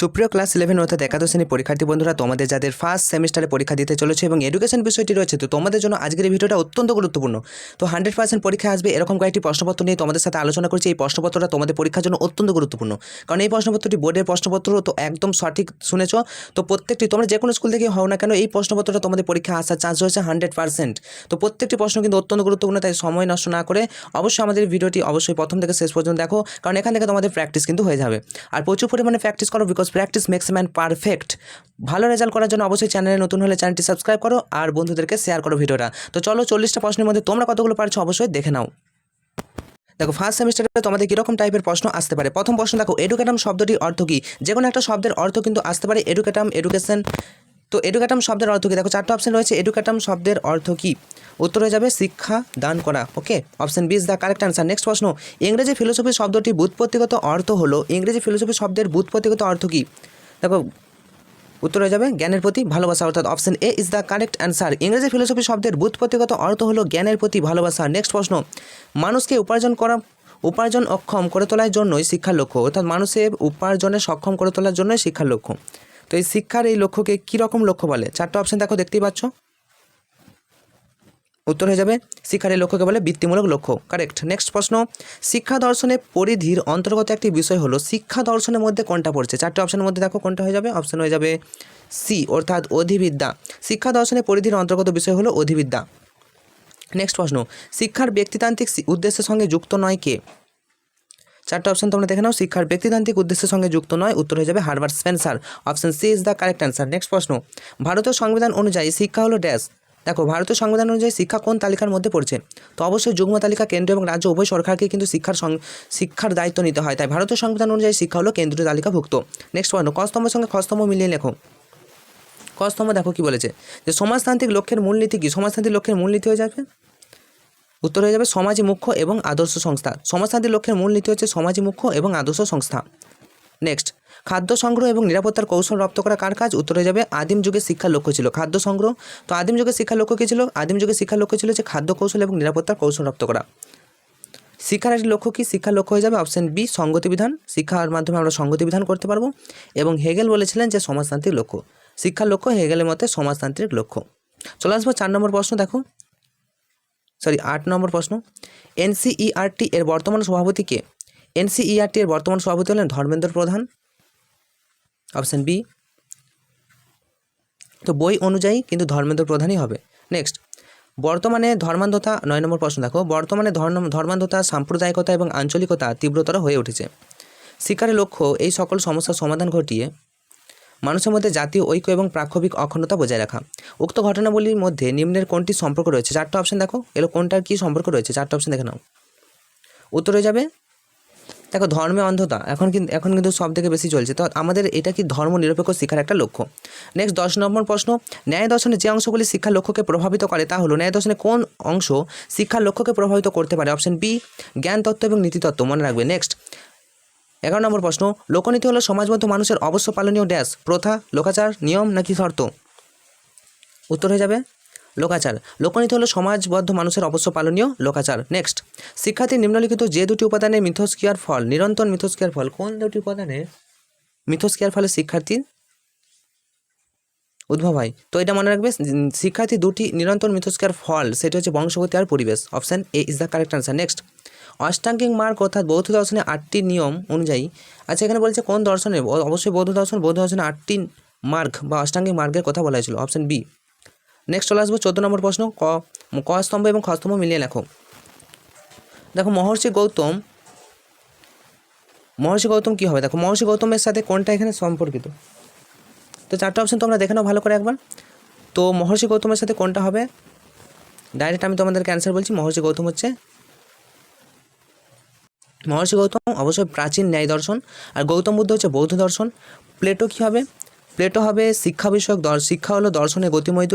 সুপ্রিয় ক্লাস 11 অর্থাৎ একাদশ শ্রেণীর পরীক্ষার্থী বন্ধুরা, তোমাদের যাদের ফার্স্ট সেমিস্টারে পরীক্ষা দিতে চলেছে এবং এডুকেশন বিষয়টি রয়েছে, তো তোমাদের জন্য আজকের এই ভিডিওটা অত্যন্ত গুরুত্বপূর্ণ। তো 100% পরীক্ষা আসবে এরকম কয়েকটি প্রশ্নপত্র নিয়ে তোমাদের সাথে আলোচনা করছি। এই প্রশ্নপত্রটা তোমাদের পরীক্ষার জন্য অত্যন্ত গুরুত্বপূর্ণ, কারণ এই প্রশ্নপত্রটি বোর্ডের প্রশ্নপত্র, তো একদম সঠিক শুনেছো। তো প্রত্যেকটি তোমরা যে কোনো স্কুল থেকে হও না কেন, এই প্রশ্নপত্রটা তোমাদের পরীক্ষা আসার চান্স রয়েছে 100%। তো প্রত্যেকটি প্রশ্ন কিন্তু অত্যন্ত গুরুত্বপূর্ণ, তাই সময় নষ্ট না করে অবশ্যই আমাদের ভিডিওটি অবশ্যই প্রথম থেকে শেষ পর্যন্ত দেখো, কারণ এখান থেকে তোমাদের প্র্যাকটিস কিন্তু হয়ে যাবে। আর প্রচুর পরিমাণে প্র্যাকটিস করো, because practice makes man perfect. ভালো রেজাল্ট করার জন্য অবশ্যই চ্যানেলে নতুন হলে চ্যানেলটি সাবস্ক্রাইব করো আর বন্ধুদেরকে শেয়ার করো ভিডিওটা। তো চলো 40টা প্রশ্নের মধ্যে তোমরা কতগুলো পারছো অবশ্যই দেখে নাও। দেখো ফার্স্ট সেমিস্টারে তোমাদের কীরকম টাইপের প্রশ্ন আসতে পারে। প্রথম প্রশ্ন দেখো, এডুকেটাম শব্দটির অর্থ কী? যে কোনো একটা শব্দের অর্থ কিন্তু আসতে পারে এডুকেটাম, এডুকেশন। তো এডুকেটাম শব্দের অর্থ কী? দেখো চারটা অপশন রয়েছে। এডুকেটাম শব্দের অর্থ কী? উত্তর হয়ে যাবে শিক্ষা দান করা। Okay, option B is the correct answer. Next প্রশ্ন, ইংরেজি ফিলোসফি শব্দটি ব্যুৎপত্তিগত অর্থ হলো, ইংরেজি ফিলোসফি শব্দের ব্যুৎপত্তিগত অর্থ কী? দেখো উত্তর হয়ে যাবে জ্ঞানের প্রতি ভালোবাসা, অর্থাৎ option A is the correct answer. ইংরেজি ফিলোসফি শব্দের ব্যুৎপত্তিগত অর্থ হলো জ্ঞানের প্রতি ভালোবাসা। নেক্সট প্রশ্ন, মানুষকে উপার্জন অক্ষম করে তোলার জন্যই শিক্ষার লক্ষ্য, অর্থাৎ মানুষের উপার্জনে সক্ষম করে তোলার জন্যই শিক্ষার লক্ষ্য। তো এই শিক্ষার এই লক্ষ্যকে কীরকম লক্ষ্য বলে? চারটা অপশন দেখো, দেখতেই পাচ্ছ। উত্তর হয়ে যাবে শিক্ষার এই লক্ষ্যকে বলে বৃত্তিমূলক লক্ষ্য, কারেক্ট। নেক্সট প্রশ্ন, শিক্ষা দর্শনের পরিধির অন্তর্গত একটি বিষয় হলো, শিক্ষা দর্শনের মধ্যে কোনটা পড়ছে? চারটে অপশনের মধ্যে দেখো কোনটা হয়ে যাবে। অপশন হয়ে যাবে সি, অর্থাৎ অধিবিদ্যা। শিক্ষা দর্শনের পরিধির অন্তর্গত বিষয় হলো অধিবিদ্যা। নেক্সট প্রশ্ন, শিক্ষার ব্যক্তিতান্ত্রিক উদ্দেশ্যের সঙ্গে যুক্ত নয় কে? চারটা অপশন তোমরা দেখে নাও। শিক্ষার ব্যক্তিতান্ত্রিক উদ্দেশ্যের সঙ্গে যুক্ত নয়, উত্তর হয়ে যাবে Herbert Spencer. Option C is the correct answer. Next প্রশ্ন, ভারতীয় সংবিধান অনুযায়ী শিক্ষা হলো ড্যাশ। দেখো ভারতীয় সংবিধান অনুযায়ী শিক্ষা কোন তালিকার মধ্যে পড়ছে? তো অবশ্যই যুগ্ম তালিকা। কেন্দ্র এবং রাজ্য উভয় সরকারকে কিন্তু শিক্ষার দায়িত্ব নিতে হয়, তাই ভারতীয় সংবিধান অনুযায়ী শিক্ষা হলো কেন্দ্রীয় তালিকাভুক্ত। নেক্সট প্রশ্ন, ক স্তম্ভের সঙ্গে খ স্তম্ভ মিলিয়ে লেখো। ক স্তম্ভ দেখো কি বলেছে, যে সমাজতান্ত্রিক লক্ষ্যের মূলনীতি কি? সমাজতান্ত্রিক লক্ষ্যের মূলনীতি হয়ে যাবে, উত্তর হয়ে যাবে সমাজই মুখ্য এবং আদর্শ সংস্থা। সমাজতান্ত্রিক লক্ষ্যের মূলনীতি হচ্ছে সমাজই মুখ্য এবং আদর্শ সংস্থা। নেক্সট, খাদ্য সংগ্রহ এবং নিরাপত্তার কৌশল রপ্ত করা কার কাজ? উত্তর হয়ে যাবে আদিম যুগের শিক্ষার লক্ষ্য ছিল খাদ্য সংগ্রহ। তো আদিম যুগের শিক্ষার লক্ষ্য কী ছিল? আদিম যুগের শিক্ষার লক্ষ্য ছিল যে খাদ্য কৌশল এবং নিরাপত্তার কৌশল রপ্ত করা। শিক্ষার একটি লক্ষ্য কি? শিক্ষার লক্ষ্য হয়ে যাবে অপশন বি সংগতি বিধান। শিক্ষার মাধ্যমে আমরা সংগতি বিধান করতে পারবো। এবং হেগেল বলেছিলেন যে সমাজতান্ত্রিক লক্ষ্য। শিক্ষার লক্ষ্য হেগেলের মতে সমাজতান্ত্রিক লক্ষ্য। চলে আসবো 4 নম্বর প্রশ্ন। দেখো 8 নম্বর প্রশ্ন, এনসিইআরটি এর বর্তমান সভাপতি কে? এনসিইআরটি এর বর্তমান সভাপতি হলেন ধর্মেন্দ্র প্রধান। Option B. তো বই অনুযায়ী কিন্তু ধর্মেন্দ্র প্রধানই হবে। নেক্সট, বর্তমানে ধর্মান্ধতা 9 নম্বর প্রশ্ন। দেখো বর্তমানে ধর্মান্ধতা, সাম্প্রদায়িকতা এবং আঞ্চলিকতা তীব্রতর হয়ে উঠেছে। শিক্ষার লক্ষ্য এই সকল সমস্যার সমাধান ঘটিয়ে মানুষের মধ্যে জাতীয় ঐক্য এবং প্রাক্ষবিক অখণ্ডতা বজায় রাখা। উক্ত ঘটনাবলীর মধ্যে নিম্নের কোনটি সম্পর্ক রয়েছে? চারটা অপশন দেখো, এগুলো কোনটার কী সম্পর্ক রয়েছে? চারটা অপশন দেখে নাও। উত্তর হয়ে যাবে দেখো ধর্মে অন্ধতা এখন কিন্তু সব থেকে বেশি চলছে। তো আমাদের এটা কি ধর্ম নিরপেক্ষ শিক্ষার একটা লক্ষ্য। নেক্সট 10 নম্বর প্রশ্ন, ন্যায় দর্শনে যে অংশগুলি শিক্ষার লক্ষ্যকে প্রভাবিত করে তা হলো, ন্যায় দর্শনে কোন অংশ শিক্ষার লক্ষ্যকে প্রভাবিত করতে পারে? অপশন বি জ্ঞান তত্ত্ব এবং নীতিতত্ত্ব, মনে রাখবে। নেক্সট 11 নম্বর প্রশ্ন, লোকনীতি হলো সমাজবদ্ধ মানুষের অবশ্য পালনীয় ড্যাশ, প্রথা, লোকাচার, নিয়ম নাকি শর্ত? উত্তর হয়ে যাবে লোকাচার। লোকনীতি হলো সমাজবদ্ধ মানুষের অবশ্য পালনীয় লোকাচার। নেক্সট, শিক্ষার্থী নিম্নলিখিত যে দুটি উপাদানের মিথস্ক্রিয়ার ফল, নিরন্তর মিথস্ক্রিয়ার ফল, কোন দুটি উপাদানের মিথস্ক্রিয়ার ফলে শিক্ষার্থী উদ্ভব হয়? তো এটা মনে রাখবে, শিক্ষার্থী দুটি নিরন্তর মিথস্ক্রিয়ার ফল, সেটা হচ্ছে বংশগতি আর পরিবেশ। Option A is the correct answer. Next, অষ্টাঙ্গিক মার্গ অর্থাৎ বৌদ্ধ দর্শনের 8টি নিয়ম অনুযায়ী, আচ্ছা এখানে বলছে কোন দর্শনে? অবশ্যই বৌদ্ধ দর্শনে 8টি মার্গ বা অষ্টাঙ্গিক মার্গের কথা বলা হয়েছিল। Option B. নেক্সট চলে আসবো 14 নম্বর প্রশ্ন, ক স্তম্ভ এবং খ স্তম্ভ মিলিয়ে লেখো। দেখো মহর্ষি গৌতম কী হবে? দেখো মহর্ষি গৌতমের সাথে কোনটা এখানে সম্পর্কিত? তো চারটা অপশন তোমরা দেখে নাও ভালো করে একবার। তো মহর্ষি গৌতমের সাথে কোনটা হবে? ডাইরেক্ট আমি তোমাদেরকে অ্যান্সার বলছি। মহর্ষি গৌতম অবশ্যই প্রাচীন ন্যায় দর্শন, আর গৌতম বুদ্ধ হচ্ছে বৌদ্ধ দর্শন। প্লেটো কী হবে? প্লেটো হবে শিক্ষা বিষয়ক শিক্ষা হলো দর্শনের গতিময়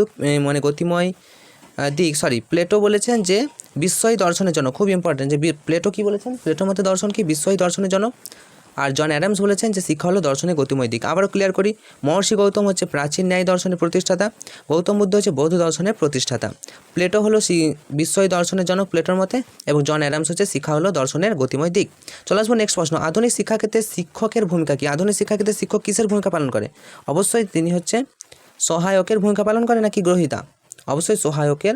দিক। প্লেটো বলেছেন যে বিস্ময়ী দর্শনের জন্য, খুব ইম্পর্টেন্ট, যে প্লেটো কী বলেছেন? প্লেটোর মতে দর্শন কি? বিস্ময়ী দর্শনের জন্য। আর জন অ্যাডামস বলেছেন যে শিক্ষা হলো দর্শনের গতিময় দিক। আবারও ক্লিয়ার করি, মহর্ষি গৌতম হচ্ছে প্রাচীন ন্যায় দর্শনের প্রতিষ্ঠাতা, গৌতম বুদ্ধ হচ্ছে বৌদ্ধ দর্শনের প্রতিষ্ঠাতা, প্লেটো হলো বিশ্বই দর্শনের জনক প্লেটোর মতে, এবং জন অ্যাডামস হচ্ছে শিক্ষা হলো দর্শনের গতিময় দিক। চলে আসবো নেক্সট প্রশ্ন, আধুনিক শিক্ষাক্ষেত্রে শিক্ষকের ভূমিকা কী? আধুনিক শিক্ষাক্ষেত্রে শিক্ষক কিসের ভূমিকা পালন করে? অবশ্যই তিনি হচ্ছে সহায়কের ভূমিকা পালন করে নাকি গ্রহীতা? অবশ্যই সহায়কের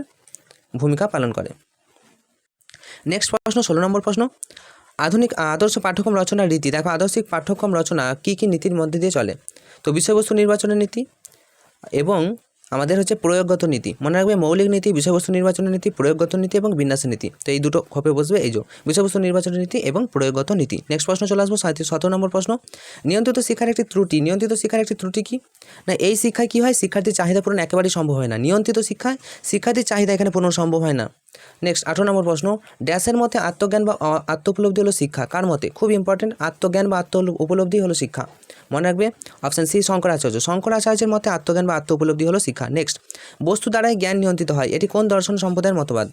ভূমিকা পালন করে। নেক্সট প্রশ্ন 16 নম্বর প্রশ্ন, আধুনিক আদর্শ পাঠ্যক্রম রচনার রীতি। দেখো আদর্শিক পাঠ্যক্রম রচনা কী কী নীতির মধ্যে দিয়ে চলে? তো বিষয়বস্তু নির্বাচনের নীতি এবং আমাদের হচ্ছে প্রয়োগগত নীতি। মনে রাখবে মৌলিক নীতি, বিষয়বস্তু নির্বাচনের নীতি, প্রয়োগগত নীতি এবং বিন্যাসের নীতি। তো এই দুটো খপে বসবে, এই যে বিষয়বস্তু নির্বাচনের নীতি এবং প্রয়োগগত নীতি। নেক্সট প্রশ্ন চলে আসবো 17 নম্বর প্রশ্ন, নিয়ন্ত্রিত শিক্ষার একটি ত্রুটি। নিয়ন্ত্রিত শিক্ষার একটি ত্রুটি কি? না এই শিক্ষায় কী হয়, শিক্ষার্থীর চাহিদা পূরণ একেবারেই সম্ভব হয় না। নিয়ন্ত্রিত শিক্ষায় শিক্ষার্থীর চাহিদা এখানে পূরণ সম্ভব হয় না। নেক্সট 18 নম্বর প্রশ্ন, ড্যাশের মতে আত্মজ্ঞান বা আত্ম উপলব্ধি হলো শিক্ষা। কার মতে? খুব ইম্পর্টেন্ট, আত্মজ্ঞান বা আত্ম উপলব্ধি হলো শিক্ষা। মনে রাখবে অপশান সি শঙ্করাচার্য। শঙ্করাচার্যের মতে আত্মজ্ঞান বা আত্ম উপলব্ধি হলো শিক্ষা। নেক্সট, বস্তু দ্বারাই জ্ঞান নিয়ন্ত্রিত হয়, এটি কোন দর্শন সম্প্রদায়ের মতবাদ?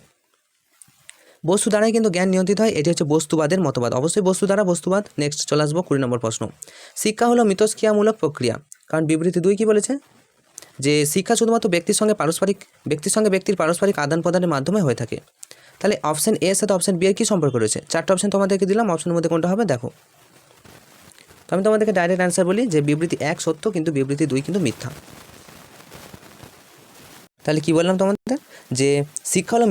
বস্তু দ্বারাই কিন্তু জ্ঞান নিয়ন্ত্রিত হয়, এটি হচ্ছে বস্তুবাদের মতবাদ। অবশ্যই বস্তু দ্বারা বস্তুবাদ। নেক্সট চলে আসবো 20 নম্বর প্রশ্ন, শিক্ষা হলো মিথস্ক্রিয়ামূলক প্রক্রিয়া। কারণ বিবৃতি 2 কি বলেছে? যে শিক্ষা শুধুমাত্র ব্যক্তির সঙ্গে ব্যক্তির পারস্পরিক আদান প্রদানের মাধ্যমে হয়ে থাকে। তাহলে অপশান এর সাথে অপশান বি এর কী সম্পর্ক রয়েছে? 4টা অপশান তোমাদেরকে দিলাম, অপশানের মধ্যে কোনটা হবে দেখো। তো আমি তোমাদেরকে ডাইরেক্ট অ্যান্সার বলি যে বিবৃতি 1 সত্য কিন্তু বিবৃতি 2 কিন্তু মিথ্যা। তাহলে কি বললাম তোমাদের, যে শিক্ষা হলো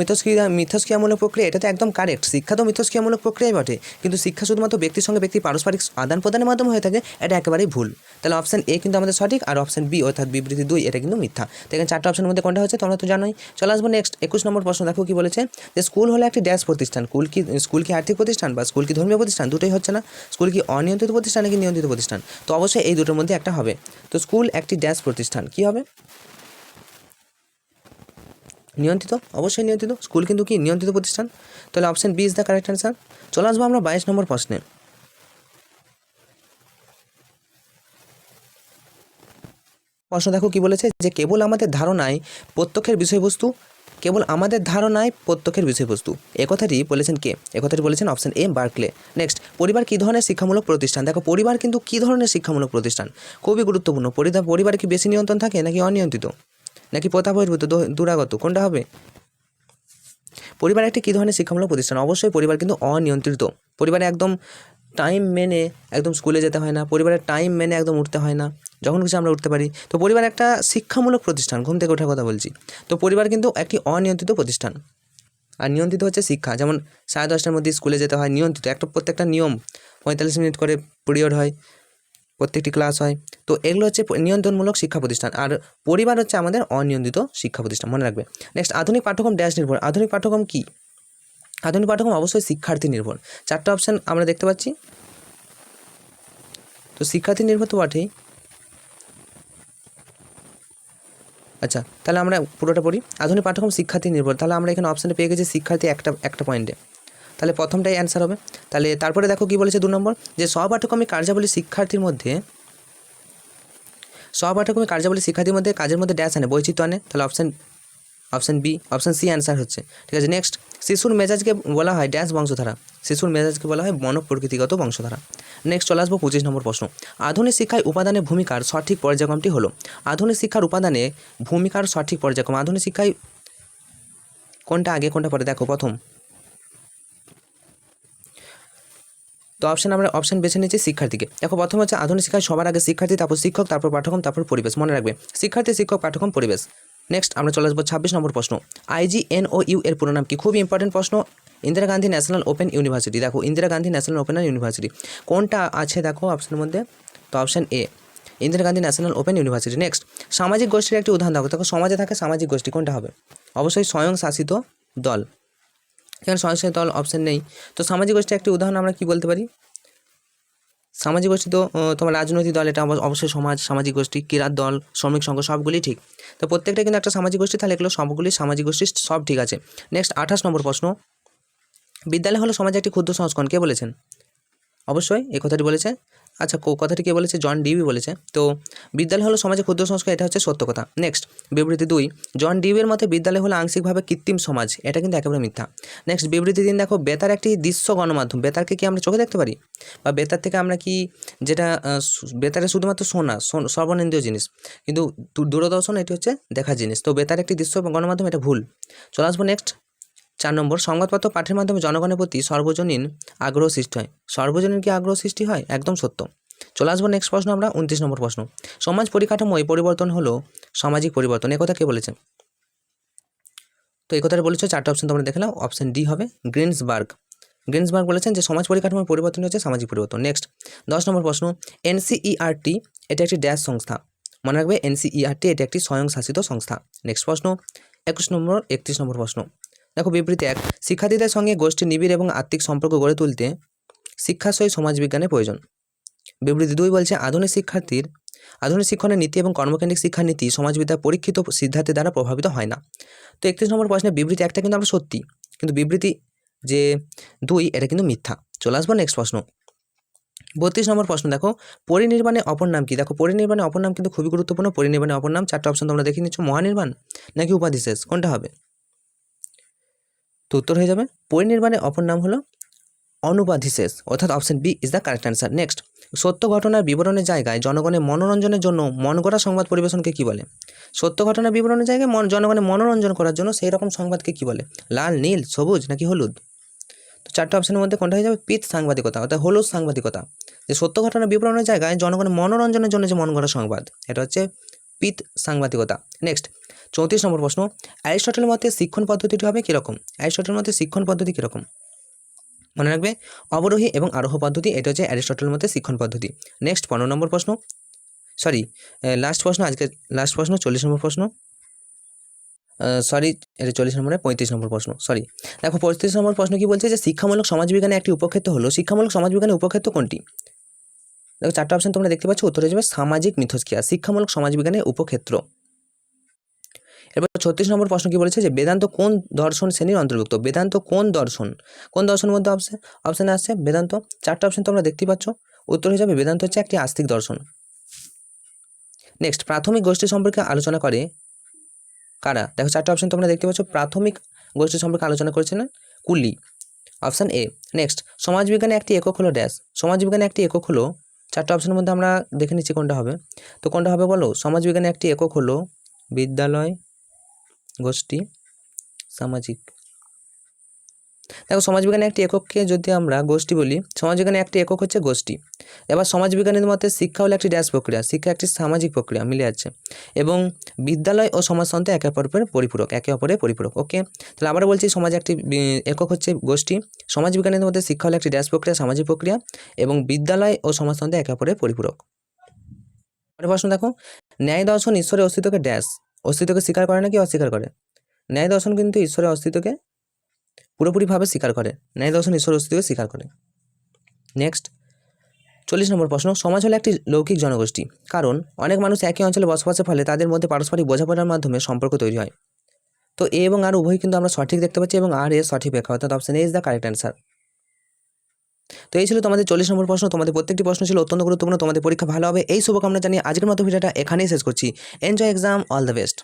মিথস্ক্রিয়ামূলক প্রক্রিয়া, এটা তো একদম কারেক্ট। শিক্ষা তো মিথস্ক্রিয়ামূলক প্রক্রিয়াই বটে, কিন্তু শিক্ষা শুধুমাত্র ব্যক্তির সঙ্গে ব্যক্তির পারস্পরিক আদান প্রদানের মাধ্যমে হয়ে থাকে, এটা একেবারেই ভুল। তাহলে অপশান এ কিন্তু আমাদের সঠিক, আর অপশান বি অর্থাৎ বিবৃতি 2 এটা কিন্তু মিথ্যা। তো এখানে 4টা অপশানের মধ্যে কোনটা হচ্ছে তোমরা তো জানোই। চলে আসবো নেক্সট 21 নম্বর প্রশ্ন, দেখো কি বলেছে, যে স্কুল হলো একটি ড্যাশ প্রতিষ্ঠান। স্কুল কি আর্থিক প্রতিষ্ঠান বা স্কুল কি ধর্মীয় প্রতিষ্ঠান? দুটোই হচ্ছে না। স্কুল কি অনিয়ন্ত্রিত প্রতিষ্ঠান নাকি নিয়ন্ত্রিত প্রতিষ্ঠান? তো অবশ্যই এই দুটোর মধ্যে একটা হবে। তো স্কুল একটি ড্যাশ প্রতিষ্ঠান, কি হবে? নিয়ন্ত্রিত, অবশ্যই নিয়ন্ত্রিত। স্কুল কিন্তু কি নিয়ন্ত্রিত প্রতিষ্ঠান। তাহলে option B is the correct answer. চলে আসবো আমরা 22 নম্বর প্রশ্নে। প্রশ্ন দেখো কি বলেছে, যে কেবল আমাদের ধারণায় প্রত্যক্ষের বিষয়বস্তু, কেবল আমাদের ধারণায় প্রত্যক্ষের বিষয়বস্তু। একথাটি বলেছেন কে? একথাটি বলেছেন অপশান এ বার্কলে। নেক্সট, পরিবার কী ধরনের শিক্ষামূলক প্রতিষ্ঠান? দেখো পরিবার কিন্তু কী ধরনের শিক্ষামূলক প্রতিষ্ঠান, খুবই গুরুত্বপূর্ণ। পরিবারে কি বেশি নিয়ন্ত্রণ থাকে নাকি অনিয়ন্ত্রিত নাকি প্রথা বহির্ভূত দূরাগত, কোনটা হবে? পরিবার একটি কী ধরনের শিক্ষামূলক প্রতিষ্ঠান? অবশ্যই পরিবার কিন্তু অনিয়ন্ত্রিত। পরিবারে একদম টাইম মেনে একদম স্কুলে যেতে হয় না, পরিবারের টাইম মেনে একদম উঠতে হয় না, যখন খুশি আমরা উঠতে পারি। তো পরিবার একটা শিক্ষামূলক প্রতিষ্ঠান, ঘুম থেকে ওঠার কথা বলছি। তো পরিবার কিন্তু একটি অনিয়ন্ত্রিত প্রতিষ্ঠান, আর নিয়ন্ত্রিত হচ্ছে শিক্ষা। যেমন 10:30টার মধ্যে স্কুলে যেতে হয়, নিয়ন্ত্রিত। প্রত্যেকটা নিয়ম 45 মিনিট করে পিরিয়ড হয়, প্রত্যেকটি ক্লাস হয়। তো এগুলো হচ্ছে নিয়ন্ত্রণমূলক শিক্ষা প্রতিষ্ঠান, আর পরিবার হচ্ছে আমাদের অনিয়ন্ত্রিত শিক্ষা প্রতিষ্ঠান, মনে রাখবে। নেক্সট, আধুনিক পাঠ্যক্রম ড্যাশ নির্ভর। আধুনিক পাঠ্যক্রম কি? আধুনিক পাঠ্যক্রম অবশ্যই শিক্ষার্থী নির্ভর। 4টা অপশান আমরা দেখতে পাচ্ছি। তো শিক্ষার্থী নির্ভর তো বটেই। আচ্ছা, তাহলে আমরা পুরোটা পড়ি। আধুনিক পাঠ্যক্রম শিক্ষার্থী নির্ভর, তাহলে আমরা এখানে অপশানে পেয়ে গেছি শিক্ষার্থী একটা পয়েন্টে, তাহলে প্রথমটাই অ্যান্সার হবে। তাহলে তারপরে দেখো কি বলেছে 2 নম্বর, যে সহপাঠ্যক্রমিক কার্যাবলী শিক্ষার্থীর মধ্যে কাজের মধ্যে ড্যাশ আনে, বৈচিত্র্য আনে। তাহলে option B, option C answer হচ্ছে, ঠিক আছে। নেক্সট, শিশুর মেজাজকে বলা হয় ড্যাশ বংশধারা। শিশুর মেজাজকে বলা হয় মনোপ্রকৃতিগত বংশধারা। নেক্সট চলে আসবো 25 নম্বর প্রশ্ন, আধুনিক শিক্ষায় উপাদানের ভূমিকার সঠিক পর্যায়ক্রমটি হলো। আধুনিক শিক্ষার উপাদানে ভূমিকার সঠিক পর্যায়ক্রম, আধুনিক শিক্ষায় কোনটা আগে কোনটা পরে? দেখো প্রথম তো আমরা অপশান বেছে নিচ্ছি শিক্ষার্থীকে। দেখো প্রথম হচ্ছে আধুনিক শিক্ষায় সবার আগে শিক্ষার্থী, তারপর শিক্ষক, তারপর পাঠ্যক্রম, তারপর পরিবেশ। মনে রাখবে শিক্ষার্থী, শিক্ষক, পাঠ্যক্রম, পরিবেশ। নেক্সট আমরা চলে আসবো 26 নম্বর প্রশ্ন, IGNOU এর পুরো নাম কি? খুবই ইম্পর্টেন্ট প্রশ্ন। Indira Gandhi national open university. দেখো Indira Gandhi national open university কোনটা আছে দেখো অপশানের মধ্যে, তো option A Indira Gandhi national open university. Next, সামাজিক গোষ্ঠীর একটি উদাহরণ দেখো সমাজে থাকে সামাজিক গোষ্ঠী, কোনটা হবে? অবশ্যই স্বয়ংশাসিত দল। এখানে স্বয়ংশাসিত দল অপশান নেই। তো সামাজিক গোষ্ঠীর একটি উদাহরণ আমরা কি বলতে পারি? সামাজিক গোষ্ঠী তো তোমার রাজনৈতিক দল, এটা অবশ্যই সামাজিক গোষ্ঠী, ক্রীড়ার দল, শ্রমিক সংঘ, সবগুলি ঠিক। তো প্রত্যেকটা কিন্তু একটা সামাজিক গোষ্ঠী, তাহলে এগুলো সবগুলি সামাজিক গোষ্ঠী, সব ঠিক আছে। নেক্সট 28 নম্বর প্রশ্ন, বিদ্যালয় হলো সমাজে একটি ক্ষুদ্র সংস্করণ, কে বলেছেন? অবশ্যই এই কথাটি বলেছে আচ্ছা কথাটি কে বলেছে? জন ডিউই বলেছে। তো বিদ্যালয় হলো সমাজের ক্ষুদ্র সংস্কার, এটা হচ্ছে সত্য কথা। নেক্সট বিবৃতি 2, জন ডিউয়ের মতে বিদ্যালয় হলো আংশিকভাবে কৃত্রিম সমাজ, এটা কিন্তু একেবারে মিথ্যা। নেক্সট বিবৃতি 3 দেখো, বেতার একটি দৃশ্য গণমাধ্যম। বেতারকে কি আমরা চোখে দেখতে পারি? বা বেতার থেকে আমরা কি যেটা বেতারে শুধুমাত্র শোনা সর্বনেন্দ্রিয় জিনিস, কিন্তু দূরদর্শন এটি হচ্ছে দেখার জিনিস। তো বেতার একটি দৃশ্য গণমাধ্যম, এটা ভুল। চলে আসবো নেক্সট 4 নম্বর, সংবাদপত্র পাঠের মাধ্যমে জনগণের প্রতি সর্বজনীন আগ্রহ সৃষ্টি হয়। সর্বজনীন কি আগ্রহ সৃষ্টি হয়? একদম সত্য। চলে আসবো নেক্সট প্রশ্ন আমরা 29 নম্বর প্রশ্ন, সমাজ পরিকাঠামোয় পরিবর্তন হলো সামাজিক পরিবর্তন, এ কথা কে বলেছে? তো এই কথাটা বলেছে, 4টে অপশন তোমরা দেখে নাও। অপশন ডি হবে গ্রিনসবার্গ। গ্রিনসবার্গ বলেছেন যে সমাজ পরিকাঠামোর পরিবর্তন হচ্ছে সামাজিক পরিবর্তন। নেক্সট 10 নম্বর প্রশ্ন, এনসিইআরটি এটা একটি ড্যাশ সংস্থা। মনে রাখবে এনসিইআরটি এটা একটি স্বয়ংশাসিত সংস্থা। নেক্সট প্রশ্ন 31 নম্বর প্রশ্ন, দেখো বিবৃতি 1, শিক্ষার্থীদের সঙ্গে গোষ্ঠী নিবিড় এবং আত্মিক সম্পর্ক গড়ে তুলতে শিক্ষাশয় সমাজবিজ্ঞানের প্রয়োজন। বিবৃতি 2 বলছে আধুনিক শিক্ষণের নীতি এবং কর্মকেন্দ্রিক শিক্ষানীতি সমাজবিদ্যার পরীক্ষিত সিদ্ধান্তের দ্বারা প্রভাবিত হয় না। তো 31 নম্বর প্রশ্নে বিবৃতি 1টা কিন্তু আমরা সত্যি, কিন্তু বিবৃতি যে 2 এটা কিন্তু মিথ্যা। চলে আসবো নেক্সট প্রশ্ন 32 নম্বর প্রশ্ন, দেখো পরিনির্বাণের অপর নাম কি? দেখো পরিনির্বাণের অপর নাম কিন্তু খুবই গুরুত্বপূর্ণ। পরিনির্বাণের অপর নাম 4টে অপশন তোমরা দেখে নিচ্ছ, মহানির্বাণ নাকি উপাধিশেষ, কোনটা হবে? তো উত্তর হয়ে যাবে পরিনির্বাণের অপর নাম হলো অনুপাধিশেষ, অর্থাৎ option B is the correct answer. Next, সত্য ঘটনার বিবরণের জায়গায় জনগণের মনোরঞ্জনের জন্য মন গড়া সংবাদ পরিবেশনকে কী বলে? সত্য ঘটনার বিবরণের জায়গায় জনগণের মনোরঞ্জন করার জন্য সেই রকম সংবাদকে কী বলে? লাল, নীল, সবুজ নাকি হলুদ? তো 4টে অপশনের মধ্যে কোনটা হয়ে যাবে? পিত সাংবাদিকতা, অর্থাৎ হলুদ সাংবাদিকতা। যে সত্য ঘটনার বিবরণের জায়গায় জনগণের মনোরঞ্জনের জন্য যে মন গড়া সংবাদ, এটা হচ্ছে পিত সাংবাদিকতা। নেক্সট 34 নম্বর প্রশ্ন, অ্যারিস্টটলের মতে শিক্ষণ পদ্ধতিটি হবে কীরকম? অ্যারিস্টটলের মতে শিক্ষণ পদ্ধতি কীরকম? মনে রাখবে অবরোহী এবং আরোহ পদ্ধতি, এটা হচ্ছে অ্যারিস্টটলের মতে শিক্ষণ পদ্ধতি। নেক্সট 15 নম্বর প্রশ্ন, লাস্ট প্রশ্ন, আজকে লাস্ট প্রশ্ন 40 নম্বর প্রশ্ন, এটা 40 নম্বরে 35 নম্বর প্রশ্ন, দেখো 35 নম্বর প্রশ্ন কি বলছে? যে শিক্ষামূলক সমাজবিজ্ঞানের একটি উপক্ষেত্র হলো, শিক্ষামূলক সমাজবিজ্ঞানের উপক্ষেত্র কোনটি? দেখো 4টে অপশন তোমরা দেখতে পাচ্ছ, উত্তর হয়ে যাবে সামাজিক মিথস্ক্রিয়া, শিক্ষামূলক সমাজবিজ্ঞানের উপক্ষেত্র। এরপর 36 নম্বর প্রশ্ন কি বলেছে? যে বেদান্ত কোন দর্শন শ্রেণীর অন্তর্ভুক্ত? বেদান্ত কোন দর্শনের মধ্যে অপশনে আসছে বেদান্ত? 4টে অপশন তোমরা দেখতে পাচ্ছ, উত্তর হয়ে যাবে বেদান্ত হচ্ছে একটি আস্তিক দর্শন। নেক্সট, প্রাথমিক গোষ্ঠী সম্পর্কে আলোচনা করে কারা? দেখো 4টে অপশন তোমরা দেখতে পাচ্ছ, প্রাথমিক গোষ্ঠী সম্পর্কে আলোচনা করেছেন কুলি, অপশন এ। নেক্সট, সমাজবিজ্ঞানে একটি একক হলো ড্যাশ। সমাজবিজ্ঞানে একটি একক হলো, 4টে অপশনের মধ্যে আমরা দেখে নিচ্ছি কোনটা হবে। তো কোনটা হবে বলো? সমাজবিজ্ঞানে একটি একক হলো বিদ্যালয়, গোষ্ঠী, সামাজিক। দেখো সমাজবিজ্ঞানের একটি একককে যদি আমরা গোষ্ঠী বলি, সমাজবিজ্ঞানের একটি একক হচ্ছে গোষ্ঠী। এবার সমাজবিজ্ঞানের মতে শিক্ষা হলো একটি ড্যাশ প্রক্রিয়া, শিক্ষা একটি সামাজিক প্রক্রিয়া, মিলে যাচ্ছে। এবং বিদ্যালয় ও সমাজতন্ত্র একে অপরের পরিপূরক। ওকে, তাহলে আবার বলছি, সমাজ একটি একক হচ্ছে গোষ্ঠী, সমাজবিজ্ঞানের মধ্যে শিক্ষা হলো একটি ড্যাশ প্রক্রিয়া, সামাজিক প্রক্রিয়া, এবং বিদ্যালয় ও সমাজতন্ত্র একে অপরের পরিপূরক। পরের প্রশ্ন দেখো, ন্যায় দর্শন ঈশ্বরের অস্তিত্বকে স্বীকার করে নাকি অস্বীকার করে? ন্যায় দর্শন কিন্তু ঈশ্বরের অস্তিত্বকে পুরোপুরিভাবে স্বীকার করে। ন্যায় দর্শন ঈশ্বরের অস্তিত্বকে স্বীকার করে। নেক্সট 40 নম্বর প্রশ্ন, সমাজ হলো একটি লৌকিক জনগোষ্ঠী, কারণ অনেক মানুষ একই অঞ্চলে বসবাসের ফলে তাদের মধ্যে পারস্পরিক বোঝাপড়ার মাধ্যমে সম্পর্ক তৈরি হয়। তো এ এবং আর উভয় কিন্তু আমরা সঠিক দেখতে পাচ্ছি, এবং আর এর সঠিক ব্যাখ্যা, অর্থাৎ option A is the correct answer. তো এই ছিল তোমাদের 40 নম্বর প্রশ্ন। তোমাদের প্রত্যেকটি প্রশ্ন ছিল অত্যন্ত গুরুত্বপূর্ণ, তোমাদের পরীক্ষা ভালো হবে এই শুভকামনা জানিয়ে আজকের মতো ভিডিওটা এখানেই শেষ করছি। Enjoy exam, all the best.